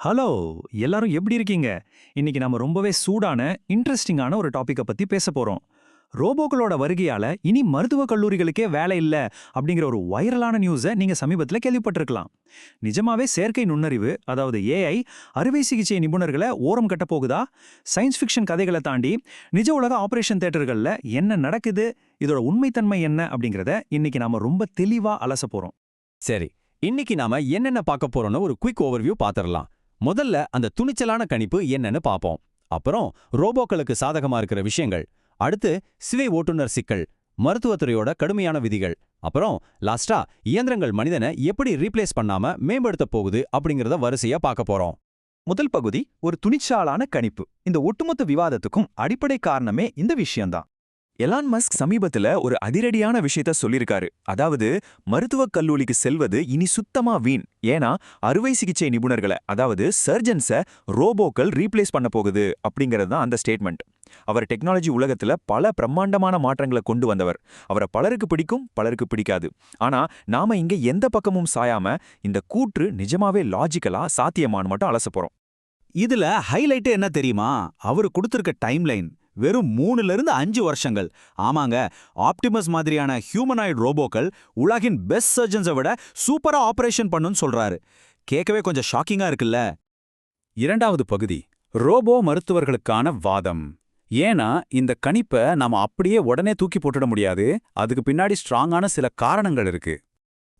Hello! எல்லாரும் எப்படி இருக்கீங்க? இன்னைக்கு நாம ரொம்பவே சூடான, இன்ட்ரஸ்டிங்கான ஒரு டாபிக்க பத்தி பேசப் போறோம். ரோபோக்களோட வருகையால இனி மருத்துவக் கல்லூரிகளுக்கே வேலை இல்ல அப்படிங்கிற ஒரு வைரலான நியூஸ நீங்க சமீபத்துல கேள்விப்பட்டிருக்கலாம். நிஜமாவே செயற்கை நுண்ணறிவு, அதாவது ஏஐ, அறுவை சிகிச்சை நிபுணர்கள ஓரம் கட்டப் போகுதா? சயின்ஸ் ஃபிக்ஷன் கதைகள தாண்டி நிஜ உலக ஆபரேஷன் தியேட்டர்கள்ல என்ன நடக்குது? இதோட உண்மைத்தன்மை என்ன அப்படிங்கிறத இன்னைக்கு நாம ரொம்ப தெளிவா அலசப் போறோம். சரி, இன்னைக்கு நாம என்னென்ன பார்க்க போறோம்னு ஒரு குயிக் ஓவர்வியூ பாத்திரலாம். முதல்ல அந்த துணிச்சலான கணிப்பு என்னன்னு பாப்போம். அப்புறம் ரோபோக்களுக்கு சாதகமா இருக்கிற விஷயங்கள். அடுத்து சிவை ஓட்டுநர் சிக்கல், மருத்துவத்துறையோட கடுமையான விதிகள். அப்புறம் லாஸ்டா இயந்திரங்கள் மனிதனை எப்படி ரீப்ளேஸ் பண்ணாம மேம்படுத்த போகுது அப்படிங்கறத வரிசையா பார்க்க போறோம். முதல் பகுதி ஒரு துணிச்சலான கணிப்பு. இந்த ஒட்டுமொத்த விவாதத்துக்கும் அடிப்படை காரணமே இந்த விஷயம்தான். எலான் மஸ்க் சமீபத்துல ஒரு அதிரடியான விஷயத்த சொல்லிருக்காரு. அதாவது மருத்துவக் கல்லூரிக்கு செல்வது இனி சுத்தமா வீண். ஏன்னா அறுவை சிகிச்சை நிபுணர்களை, அதாவது சர்ஜன்ஸை ரோபோக்கள் ரீப்ளேஸ் பண்ண போகுது அப்படிங்கிறது தான் அந்த ஸ்டேட்மெண்ட். அவர் டெக்னாலஜி உலகத்துல பல பிரம்மாண்டமான மாற்றங்களை கொண்டு வந்தவர். அவரை பலருக்கு பிடிக்கும், பலருக்கு பிடிக்காது. ஆனா நாம இங்க எந்த பக்கமும் சாயாம இந்த கூற்று நிஜமாவே லாஜிக்கலா சாத்தியமானு மட்டும் அலச போறோம். இதுல ஹைலைட் என்ன தெரியுமா? அவரு கொடுத்திருக்க டைம்லைன் வெறும் 3 to 5 வருஷங்கள். ஆமாங்க, ஆப்டிமஸ் மாதிரியான ஹியூமனாய்டு ரோபோக்கள் உலகின் பெஸ்ட் சர்ஜன்ஸை விட சூப்பரா ஆபரேஷன் பண்ணுன்னு சொல்றாரு. கேட்கவே கொஞ்சம் ஷாக்கிங்கா இருக்குல்ல. இரண்டாவது பகுதி ரோபோ மருத்துவர்களுக்கான வாதம். ஏன்னா இந்த கணிப்பை நாம அப்படியே உடனே தூக்கி போட்டுட முடியாது. அதுக்கு பின்னாடி ஸ்ட்ராங்கான சில காரணங்கள் இருக்கு.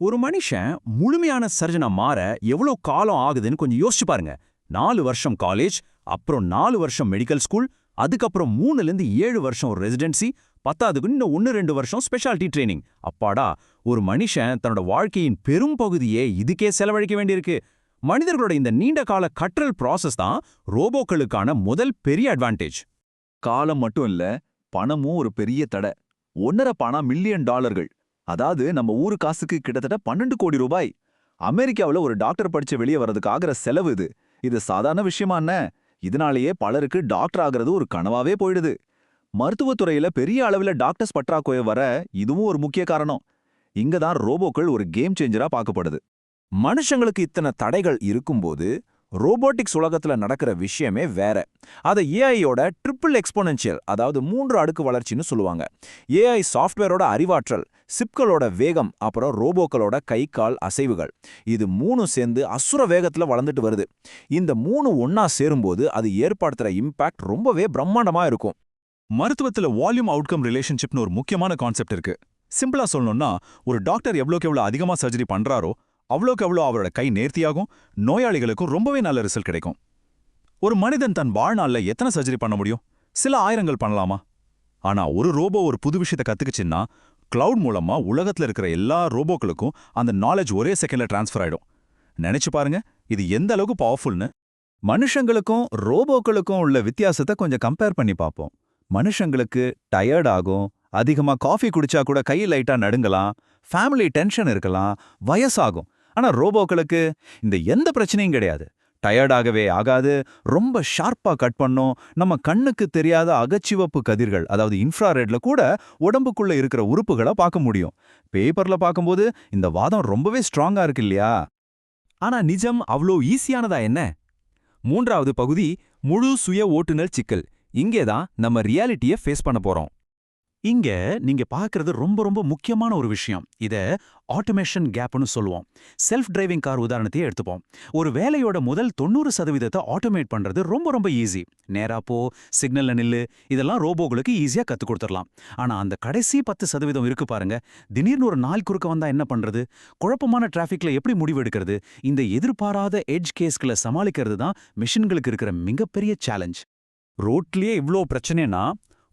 ஒரு மனுஷன் முழுமையான சர்ஜனா மாற எவ்வளவு காலம் ஆகுதுன்னு கொஞ்சம் யோசிச்சு பாருங்க. 4 வருஷம் காலேஜ், அப்புறம் 4 வருஷம் மெடிக்கல் ஸ்கூல், அதுக்கப்புறம் 3 to 7 வருஷம் ரெசிடென்சி, 10க்கு இன்னும் 1-2 வருஷம் ஸ்பெஷாலிட்டி ட்ரைனிங். அப்பாடா, ஒரு மனுஷன் தன்னோட வாழ்க்கையின் பெரும் பகுதியே இதுக்கே செலவழிக்க வேண்டியிருக்கு. மனிதர்களோட இந்த நீண்ட கால கற்றல் ப்ராசஸ் தான் ரோபோக்களுக்கான முதல் பெரிய அட்வான்டேஜ். காலம் மட்டும் இல்ல, பணமும் ஒரு பெரிய தடை. 1.5 மில்லியன் டாலர்கள், அதாவது நம்ம ஊரு காசுக்கு கிட்டத்தட்ட 12 கோடி ரூபாய். அமெரிக்காவுல ஒரு டாக்டர் படிச்சு வெளியே வர்றதுக்கு ஆகிற செலவு இது. இது சாதாரண விஷயமா என்ன? இதனாலேயே பலருக்கு டாக்டர் ஆகிறது ஒரு கனவாவே போயிடுது. மருத்துவத்துறையில பெரிய அளவுல டாக்டர்ஸ் பற்றாக்குறை வர இதுவும் ஒரு முக்கிய காரணம். இங்கதான் ரோபோக்கள் ஒரு கேம் சேஞ்சரா பார்க்கப்படுது. மனுஷங்களுக்கு இத்தனை தடைகள் இருக்கும்போது ரோபோட்டிக்ஸ் உலகத்துல நடக்கிற விஷயமே வேற. அதை ஏஐயோட ட்ரிபிள் எக்ஸ்போனென்ஷியல், அதாவது 3 அடுக்கு வளர்ச்சின்னு சொல்லுவாங்க. ஏஐ சாஃப்ட்வேரோட அறிவாற்றல், சிப்களோட வேகம், அப்புறம் ரோபோக்களோட கை கால் அசைவுகள், இது 3 சேர்ந்து அசுர வேகத்துல வளர்ந்துட்டு வருது. இந்த 3 ஒன்னா சேரும்போது அது ஏற்படுத்துற இம்பாக்ட் ரொம்பவே பிரம்மாண்டமா இருக்கும். மருத்துவத்துல வால்யூம் அவுட்கம் ரிலேஷன்ஷிப்னு ஒரு முக்கியமான கான்செப்ட் இருக்கு. சிம்பிளா சொல்லணும்னா, ஒரு டாக்டர் எவ்வளோக்கு எவ்வளோ அதிகமா சர்ஜரி பண்றாரோ அவ்வளோக்கு எவ்வளோ அவரோட கை நேர்த்தியாகும், நோயாளிகளுக்கும் ரொம்பவே நல்ல ரிசல்ட் கிடைக்கும். ஒரு மனிதன் தன் வாழ்நாள்ல எத்தனை சர்ஜரி பண்ண முடியும்? சில ஆயிரங்கள் பண்ணலாமா? ஆனா ஒரு ரோபோ ஒரு புது விஷயத்தை கத்துக்குச்சுன்னா கிளவுட் மூலமா உலகத்துல இருக்கிற எல்லா ரோபோக்களுக்கும் அந்த நாலேஜ் ஒரே செகண்ட்ல டிரான்ஸ்ஃபர் ஆயிடும். நினைச்சு பாருங்க, இது எந்த அளவுக்கு பவர்ஃபுல்னு. மனுஷங்களுக்கும் ரோபோக்களுக்கும் உள்ள வித்தியாசத்தை கொஞ்சம் கம்பேர் பண்ணி பார்ப்போம். மனுஷங்களுக்கு டயர்ட் ஆகும், அதிகமா காஃபி குடிச்சா கூட கை லைட்டா நடுங்கலாம், ஃபேமிலி டென்ஷன் இருக்கலாம், வயசாகும். ஆனா ரோபோக்களுக்கு இந்த எந்த பிரச்சனையும் கிடையாது. டயர்டாகவே ஆகாது, ரொம்ப ஷார்ப்பா கட் பண்ணும். நம்ம கண்ணுக்கு தெரியாத அகச்சிவப்பு கதிர்கள், அதாவது இன்ஃப்ராரெட்ல கூட உடம்புக்குள்ள இருக்கிற உறுப்புகளை பார்க்க முடியும். பேப்பர்ல பார்க்கும்போது இந்த வாதம் ரொம்பவே ஸ்ட்ராங்கா இருக்கு இல்லையா? ஆனா நிஜம் அவ்வளோ ஈஸியானதா என்ன? மூன்றாவது பகுதி முழு சுய ஓட்டுநர் சிக்கல். இங்கேதான் நம்ம ரியாலிட்டியை ஃபேஸ் பண்ண போறோம். இங்க நீங்க பார்க்கறது ரொம்ப ரொம்ப முக்கியமான ஒரு விஷயம். இத ஆட்டோமேஷன் கேப்னு சொல்லுவோம். செல்ஃப் டிரைவிங் கார் உதாரணத்தையே எடுத்துப்போம். ஒரு வேலையோட முதல் 90% ஆட்டோமேட் பண்றது ரொம்ப ரொம்ப ஈஸி. நேரா போ, சிக்னல்ல நில்லு, இதெல்லாம் ரோபோக்களுக்கு ஈஸியா கத்துக் கொடுத்துடலாம். ஆனா அந்த கடைசி 10% இருக்கு பாருங்க, திடீர்னு ஒரு நாள் குறுக்க வந்தா என்ன பண்றது? குழப்பமான டிராஃபிக்ல எப்படி முடிவு எடுக்கிறது? இந்த எதிர்பாராத எட்ஜ் கேஸ்களை சமாளிக்கிறது தான் மிஷின்களுக்கு இருக்கிற மிகப்பெரிய சேலஞ்ச். ரோட்லயே இவ்ளோ பிரச்சனைனா,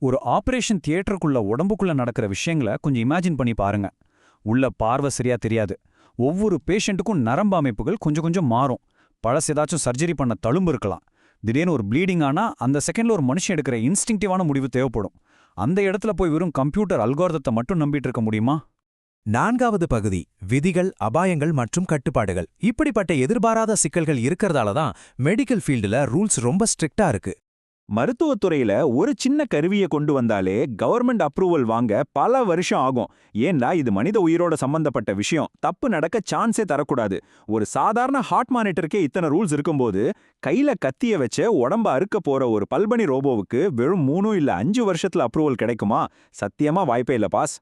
ஒரு ஆபரேஷன் தியேட்டருக்குள்ள உடம்புக்குள்ள நடக்கிற விஷயங்களை கொஞ்சம் இமேஜின் பண்ணி பாருங்க. உள்ள பார்வை சரியா தெரியாது. ஒவ்வொரு பேஷண்ட்டுக்கும் நரம்பு அமைப்புகள் கொஞ்சம் கொஞ்சம் மாறும். பழசு ஏதாச்சும் சர்ஜரி பண்ண தழும்பு இருக்கலாம். திடீர்னு ஒரு ப்ளீடிங் ஆனா அந்த செகண்ட்ல ஒரு மனுஷன் எடுக்கிற இன்ஸ்டிங்டிவான முடிவு தேவைப்படும். அந்த இடத்துல போய் வெறும் கம்ப்யூட்டர் அல்காரிதத்தை மட்டும் நம்பிட்டு இருக்க முடியுமா? நான்காவது பகுதி விதிகள், அபாயங்கள் மற்றும் கட்டுப்பாடுகள். இப்படிப்பட்ட எதிர்பாராத சிக்கல்கள் இருக்கிறதால தான் மெடிக்கல் ஃபீல்டுல ரூல்ஸ் ரொம்ப ஸ்ட்ரிக்டா இருக்கு. மருத்துவத்துறையில ஒரு சின்ன கருவியை கொண்டு வந்தாலே கவர்மெண்ட் அப்ரூவல் வாங்க பல வருஷம் ஆகும். ஏன்னா இது மனித உயிரோட சம்பந்தப்பட்ட விஷயம், தப்பு நடக்க சான்ஸே தரக்கூடாது. ஒரு சாதாரண ஹார்ட் மானிட்டருக்கே இத்தனை ரூல்ஸ் இருக்கும்போது கையில கத்திய வச்சு உடம்ப அறுக்க போற ஒரு பல்பனி ரோபோவுக்கு வெறும் 3 இல்ல 5 வருஷத்துல அப்ரூவல் கிடைக்குமா? சத்தியமா வாய்ப்பே இல்ல பாஸ்.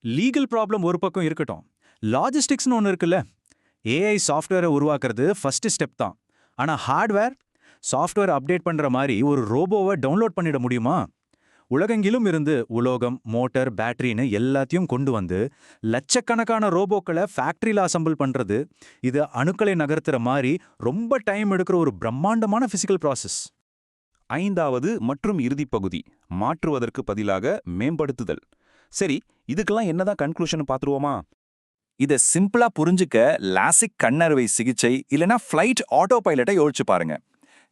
லீகல் ப்ராப்ளம் ஒரு பக்கம் இருக்கட்டும், லாஜிஸ்டிக்ஸ்னு ஒன்று இருக்குல்ல. ஏஐ சாஃப்ட்வேரை உருவாக்குறது ஃபர்ஸ்ட் ஸ்டெப் தான். ஆனா ஹார்ட்வேர், சாஃப்ட்வேர் அப்டேட் பண்ற மாதிரி ஒரு ரோபோவை டவுன்லோட் பண்ணிட முடியுமா? உலகெங்கிலும் இருந்து உலோகம், மோட்டார், பேட்டரின்னு எல்லாத்தையும் கொண்டு வந்து லட்சக்கணக்கான ரோபோக்களை ஃபேக்டரியில் அசம்பிள் பண்றது, இது அணுக்களை நகர்த்துற மாதிரி ரொம்ப டைம் எடுக்கிற ஒரு பிரம்மாண்டமான பிசிக்கல் ப்ராசஸ். 5வது மற்றும் இறுதிப் பகுதி, மாற்றுவதற்கு பதிலாக மேம்படுத்துதல். சரி, இதுக்கெல்லாம் என்னதான் கன்க்ளூஷன் பாத்துருவோமா? இத சிம்பிளா புரிஞ்சுக்க லாசிக் கண்ணறுவை சிகிச்சை இல்லனா ஃப்ளைட் ஆட்டோ பைலட்டை யோசிச்சு பாருங்க.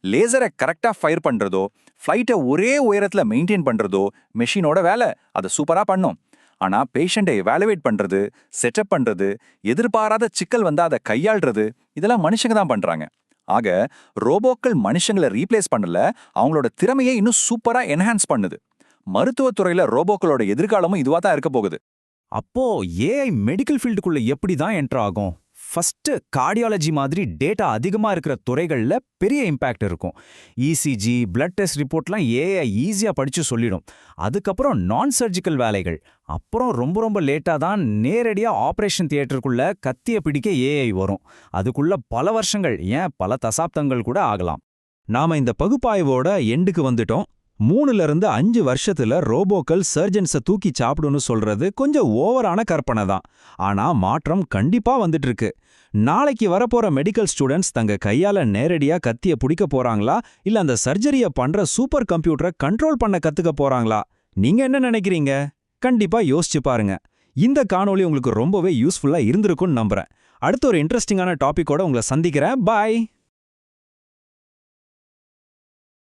லேசரை கரெக்டா ஃபயர் பண்றதோ, ஃப்ளைட்டை ஒரே உயரத்துல மெயின்டைன் பண்றதோ மெஷினோட வேலை, அதை சூப்பரா பண்ணும். ஆனா பேஷண்ட்டை எவாலுவேட் பண்றது, செட்டப் பண்றது, எதிர்பாராத சிக்கல் வந்தா அதை கையாள்றது, இதெல்லாம் மனுஷங்க தான் பண்றாங்க. ஆக ரோபோக்கள் மனுஷங்களை ரீப்ளேஸ் பண்ணல, அவங்களோட திறமையை இன்னும் சூப்பரா என்ஹான்ஸ் பண்ணுது. மருத்துவத்துறையில ரோபோக்களோட எதிர்காலமும் இதுவா தான் இருக்க போகுது. அப்போ ஏஐ மெடிக்கல் ஃபீல்டுக்குள்ள எப்படி தான் என்டர் ஆகும்? ஃபர்ஸ்ட் கார்டியாலஜி மாதிரி டேட்டா அதிகமா இருக்கிற துறைகள்ல பெரிய இம்பாக்ட் இருக்கும். இசிஜி, பிளட் டெஸ்ட் ரிப்போர்ட்லாம் ஏஐ ஈஸியா படிச்சு சொல்லிடும். அதுக்கப்புறம் நான் சர்ஜிக்கல் வேலைகள், அப்புறம் ரொம்ப லேட்டா தான் நேரடியா ஆபரேஷன் தியேட்டருக்குள்ள கத்திய பிடிக்க ஏஐ வரும். அதுக்குள்ள பல வருஷங்கள், ஏன் பல தசாப்தங்கள் கூட ஆகலாம். நாம இந்த பகுப்பாய்வோட எண்டுக்கு வந்துட்டோம். 3லிருந்து 5 வருஷத்துல ரோபோக்கள் சர்ஜன்ஸை தூக்கி சாப்பிடுன்னு சொல்றது கொஞ்சம் ஓவரான கற்பனை தான். ஆனா மாற்றம் கண்டிப்பா வந்துட்டு இருக்கு. நாளைக்கு வரப்போற மெடிக்கல் ஸ்டூடெண்ட்ஸ் தங்க கையால நேரடியா கத்திய பிடிக்க போறாங்களா, இல்ல அந்த சர்ஜரிய பண்ற சூப்பர் கம்ப்யூட்டரை கண்ட்ரோல் பண்ண கத்துக்க போறாங்களா? நீங்க என்ன நினைக்கிறீங்க? கண்டிப்பா யோசிச்சு பாருங்க. இந்த காணொளி உங்களுக்கு ரொம்பவே யூஸ்ஃபுல்லா இருந்திருக்கும்னு நம்புறேன். அடுத்த ஒரு இன்ட்ரெஸ்டிங்கான டாபிக்கோட உங்களை சந்திக்கிறேன். பாய்.